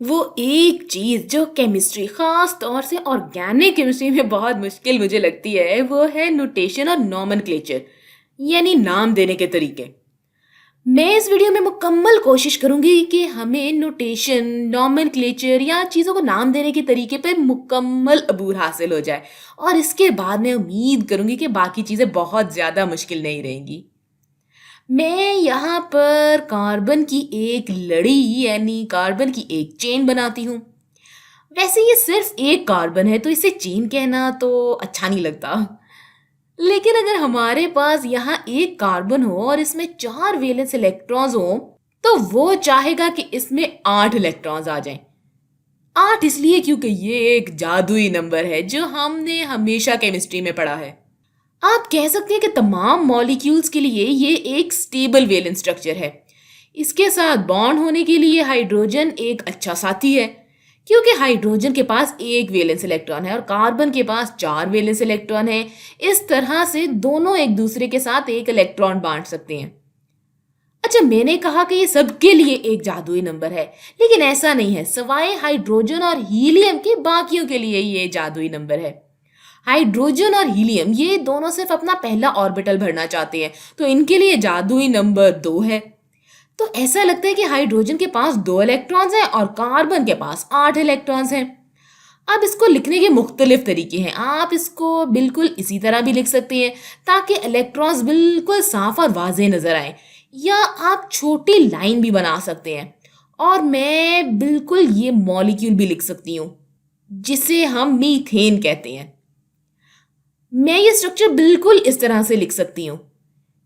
वो एक चीज जो केमिस्ट्री खास तौर से ऑर्गेनिक केमिस्ट्री में बहुत मुश्किल मुझे लगती है वो है नोटेशन और नॉमेनक्लेचर, यानी नाम देने के तरीके। मैं इस वीडियो में मुकम्मल कोशिश करूंगी कि हमें नोटेशन, नॉमेनक्लेचर या चीज़ों को नाम देने के तरीके पर मुकम्मल अबूर हासिल हो जाए, और इसके बाद मैं उम्मीद करूंगी कि बाकी चीज़ें बहुत ज़्यादा मुश्किल नहीं रहेंगी। मैं यहाँ पर कार्बन की एक लड़ी यानी कार्बन की एक चेन बनाती हूँ। वैसे ये सिर्फ एक कार्बन है तो इसे चेन कहना तो अच्छा नहीं लगता। लेकिन अगर हमारे पास यहाँ एक कार्बन हो और इसमें 4 वैलेंस इलेक्ट्रॉन्स हो तो वो चाहेगा कि इसमें 8 इलेक्ट्रॉन्स आ जाएं। 8 इसलिए क्योंकि ये एक जादुई नंबर है जो हमने हमेशा केमिस्ट्री में पढ़ा है। आप कह सकते हैं कि तमाम मॉलिक्यूल्स के लिए ये एक स्टेबल वैलेंस स्ट्रक्चर है। इसके साथ बॉन्ड होने के लिए हाइड्रोजन एक अच्छा साथी है, क्योंकि हाइड्रोजन के पास एक वैलेंस इलेक्ट्रॉन है और कार्बन के पास 4 वैलेंस इलेक्ट्रॉन है। इस तरह से दोनों एक दूसरे के साथ एक इलेक्ट्रॉन बांट सकते हैं। अच्छा, मैंने कहा कि ये सबके लिए एक जादुई नंबर है, लेकिन ऐसा नहीं है। सवाए हाइड्रोजन और हीलियम के बाकियों के लिए ये जादुई नंबर है। हाइड्रोजन और हीलियम ये दोनों सिर्फ अपना पहला ऑर्बिटल भरना चाहते हैं, तो इनके लिए जादुई नंबर 2 है। तो ऐसा लगता है कि हाइड्रोजन के पास 2 इलेक्ट्रॉन्स हैं और कार्बन के पास 8 इलेक्ट्रॉन्स हैं। अब इसको लिखने के मुख्तलिफ तरीके हैं। आप इसको बिल्कुल इसी तरह भी लिख सकते हैं ताकि इलेक्ट्रॉन्स बिल्कुल साफ और वाज़ेह नजर आए, या आप छोटी लाइन भी बना सकते हैं। और मैं बिल्कुल ये मॉलिक्यूल भी लिख सकती हूँ जिसे हम मीथेन कहते हैं। मैं ये स्ट्रक्चर बिल्कुल इस तरह से लिख सकती हूँ।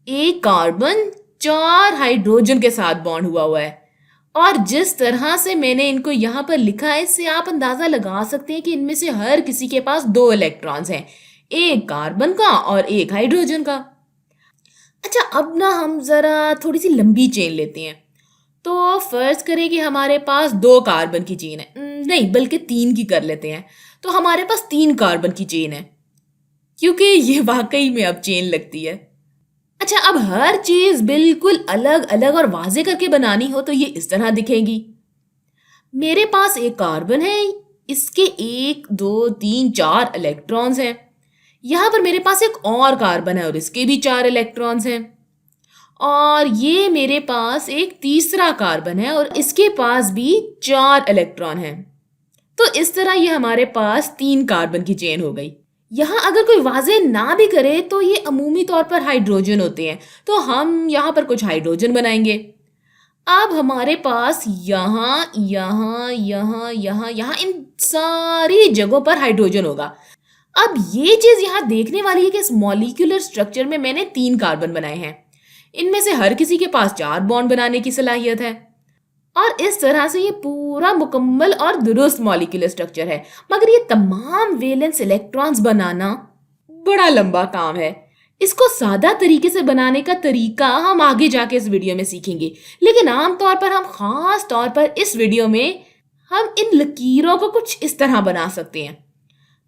एक कार्बन 4 हाइड्रोजन के साथ बॉन्ड हुआ है, और जिस तरह से मैंने इनको यहाँ पर लिखा है इससे आप अंदाजा लगा सकते हैं कि इनमें से हर किसी के पास 2 इलेक्ट्रॉन्स हैं, एक कार्बन का और एक हाइड्रोजन का। अच्छा, अब ना हम जरा थोड़ी सी लंबी चेन लेते हैं। तो फर्ज करें कि हमारे पास 2 कार्बन की चेन है, नहीं बल्कि 3 की कर लेते हैं। तो हमारे पास 3 कार्बन की चेन है, क्योंकि ये वाकई में अब चेन लगती है। अच्छा, अब हर चीज बिल्कुल अलग अलग और वाजे करके बनानी हो तो ये इस तरह दिखेगी। मेरे पास एक कार्बन है, इसके 1 2 3 4 इलेक्ट्रॉन्स हैं। यहाँ पर मेरे पास एक और कार्बन है और इसके भी 4 इलेक्ट्रॉन्स हैं। और ये मेरे पास एक तीसरा कार्बन है और इसके पास भी 4 इलेक्ट्रॉन हैं। तो इस तरह ये हमारे पास 3 कार्बन की चेन हो गई। यहाँ अगर कोई वाजे ना भी करे तो ये अमूमी तौर पर हाइड्रोजन होते हैं, तो हम यहाँ पर कुछ हाइड्रोजन बनाएंगे। अब हमारे पास यहाँ यहाँ यहाँ यहाँ यहाँ इन सारी जगहों पर हाइड्रोजन होगा। अब ये चीज यहाँ देखने वाली है कि इस मॉलिक्यूलर स्ट्रक्चर में मैंने 3 कार्बन बनाए हैं। इनमें से हर किसी के पास 4 बॉन्ड बनाने की सलाहियत है, और इस तरह से ये पूरा मुकम्मल और दुरुस्त मॉलिक्यूलर स्ट्रक्चर है। मगर ये तमाम वैलेंस इलेक्ट्रॉन्स बनाना बड़ा लंबा काम है। इसको सादा तरीके से बनाने का तरीका हम आगे जाके इस वीडियो में सीखेंगे, लेकिन आमतौर पर हम खास तौर पर इस वीडियो में हम इन लकीरों को कुछ इस तरह बना सकते हैं।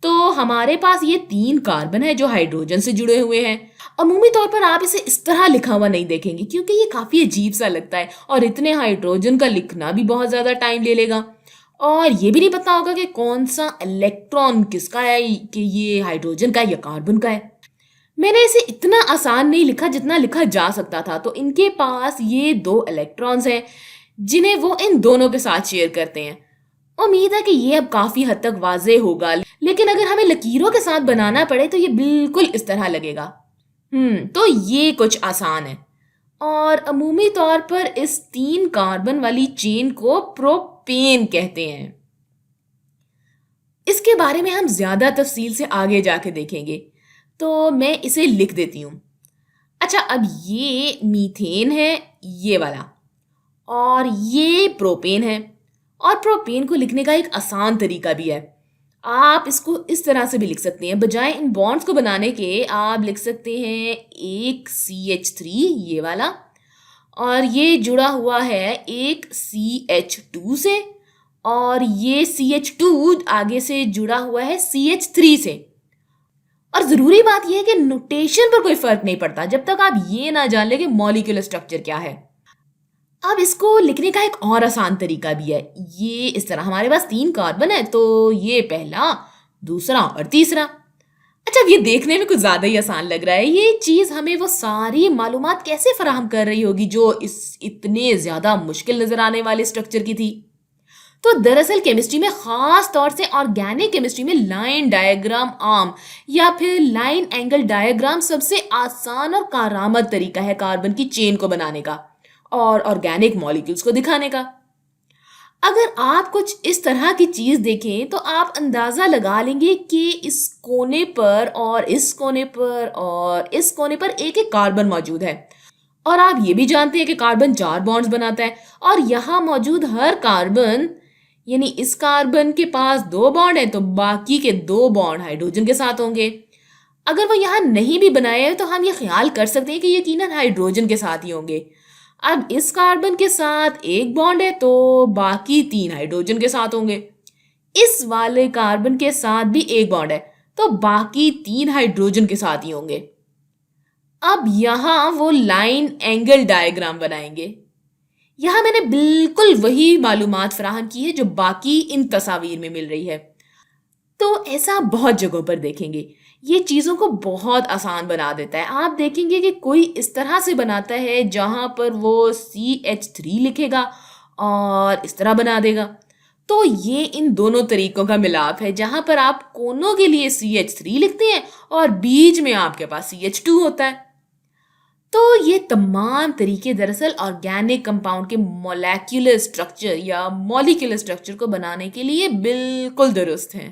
तो हमारे पास ये 3 कार्बन है जो हाइड्रोजन से जुड़े हुए हैं। अमूमी तौर पर आप इसे इस तरह लिखा हुआ नहीं देखेंगे क्योंकि ये काफी अजीब सा लगता है और इतने हाइड्रोजन का लिखना भी बहुत ज्यादा टाइम ले लेगा, और ये भी नहीं पता होगा कि कौन सा इलेक्ट्रॉन किसका है, कि ये हाइड्रोजन का है या कार्बन का है। मैंने इसे इतना आसान नहीं लिखा जितना लिखा जा सकता था। तो इनके पास ये 2 इलेक्ट्रॉन्स हैं जिन्हें वो इन दोनों के साथ शेयर करते हैं। उम्मीद है कि ये अब काफी हद तक वाज़ेह होगा, लेकिन अगर हमें लकीरों के साथ बनाना पड़े तो ये बिल्कुल इस तरह लगेगा। तो ये कुछ आसान है, और अमूमी तौर पर इस 3 कार्बन वाली चेन को प्रोपेन कहते हैं। इसके बारे में हम ज्यादा तफसील से आगे जाके देखेंगे, तो मैं इसे लिख देती हूँ। अच्छा, अब ये मीथेन है ये वाला, और ये प्रोपेन है। और प्रोपेन को लिखने का एक आसान तरीका भी है। आप इसको इस तरह से भी लिख सकते हैं। बजाय इन बॉन्ड्स को बनाने के आप लिख सकते हैं एक CH3 ये वाला, और ये जुड़ा हुआ है एक CH2 से, और ये CH2 आगे से जुड़ा हुआ है CH3 से। और जरूरी बात यह है कि नोटेशन पर कोई फर्क नहीं पड़ता जब तक आप ये ना जान ले कि मॉलिक्यूलर स्ट्रक्चर क्या है। अब इसको लिखने का एक और आसान तरीका भी है। ये इस तरह, हमारे पास 3 कार्बन है तो ये पहला, दूसरा और तीसरा। अच्छा, अब ये देखने में कुछ ज़्यादा ही आसान लग रहा है। ये चीज़ हमें वो सारी मालूमात कैसे फ़राहम कर रही होगी जो इस इतने ज़्यादा मुश्किल नज़र आने वाले स्ट्रक्चर की थी? तो दरअसल केमिस्ट्री में, ख़ास तौर से ऑर्गेनिक केमिस्ट्री में, लाइन डायग्राम आम या फिर लाइन एंगल डायग्राम सबसे आसान और कारआमद तरीका है कार्बन की चेन को बनाने का और ऑर्गेनिक मॉलिक्यूल्स को दिखाने का। अगर आप कुछ इस तरह की चीज देखें तो आप अंदाजा लगा लेंगे कि इस कोने पर और इस कोने पर और इस कोने पर एक एक कार्बन मौजूद है। और आप ये भी जानते हैं कि कार्बन 4 बॉन्ड्स बनाता है और यहाँ मौजूद हर कार्बन, यानी इस कार्बन के पास 2 बॉन्ड है तो बाकी के 2 बॉन्ड हाइड्रोजन के साथ होंगे। अगर वो यहाँ नहीं भी बनाए तो हम ये ख्याल कर सकते हैं कि यकीनन हाइड्रोजन के साथ ही होंगे। अब इस कार्बन के साथ एक बॉन्ड है तो बाकी 3 हाइड्रोजन के साथ होंगे। इस वाले कार्बन के साथ भी एक बॉन्ड है तो बाकी 3 हाइड्रोजन के साथ ही होंगे। अब यहां वो लाइन एंगल डायग्राम बनाएंगे। यहां मैंने बिल्कुल वही मालूमात फराहम की है जो बाकी इन तस्वीर में मिल रही है। तो ऐसा बहुत जगहों पर देखेंगे। ये चीज़ों को बहुत आसान बना देता है। आप देखेंगे कि कोई इस तरह से बनाता है जहाँ पर वो CH3 लिखेगा और इस तरह बना देगा। तो ये इन दोनों तरीकों का मिलाप है जहाँ पर आप कोनों के लिए CH3 लिखते हैं और बीच में आपके पास CH2 होता है। तो ये तमाम तरीके दरअसल ऑर्गेनिक कंपाउंड के मोलेक्युलर स्ट्रक्चर या मॉलिक्यूलर स्ट्रक्चर को बनाने के लिए बिल्कुल दुरुस्त हैं।